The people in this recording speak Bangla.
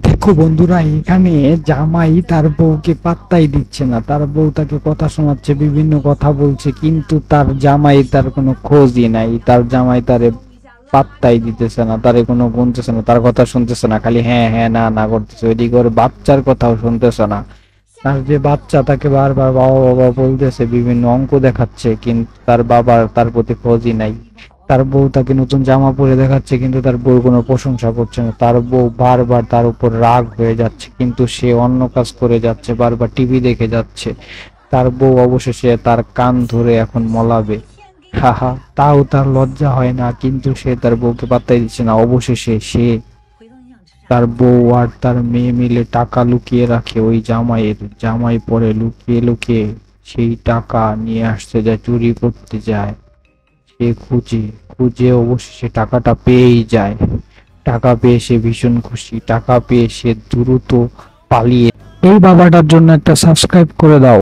দেখো বন্ধুরা, এখানে জামাই তার বউকে পাত্তাই দিচ্ছে না। তার বউ তাকে কথা শোনাচ্ছে, বিভিন্ন কথা বলছে, কিন্তু তার জামাই তার কোনো খোঁজই নাই। তার জামাই তারে পাত্তাই দিতেছে না, তারে কোনো গুনতেছে না, তার কথা শুনতেছে না, খালি হ্যাঁ হ্যাঁ না না করতেছে। ওইদিকে ওর বাচ্চার কথাও শুনতেছে না। তার যে বাচ্চা তাকে বারবার বাবা বাবা বলতেছে, বিভিন্ন অঙ্ক দেখাচ্ছে, কিন্তু তার বাবার তার প্রতি খোঁজই নাই। তার বউ তাকে নতুন জামা পরে দেখাচ্ছে, কিন্তু তার বউ কোনো প্রশংসা করছে না। তার বউ বারবার তার উপর রাগ হয়ে যাচ্ছে, কিন্তু সে অন্য কাজ করে যাচ্ছে, বারবার টিভি দেখে যাচ্ছে। তার বউ অবশেষে তার কান ধরে এখন মলাবে। হাহা, তাও তার লজ্জা হয় না, কিন্তু সে তার বউকে পাত্তাই দিচ্ছে না। অবশেষে সে তার বউ আর তার মেয়ে মিলে টাকা লুকিয়ে রাখে ওই জামাইয়ের। জামাই পরে লুকিয়ে লুকিয়ে সেই টাকা নিয়ে আসতে যায়, চুরি করতে যায়। সে খুঁজে খুঁজে অবশেষে টাকাটা পেয়েই যায়। টাকা পেয়ে সে ভীষণ খুশি। টাকা পেয়ে সে দ্রুত পালিয়ে। এই বাবাটার জন্য একটা সাবস্ক্রাইব করে দাও।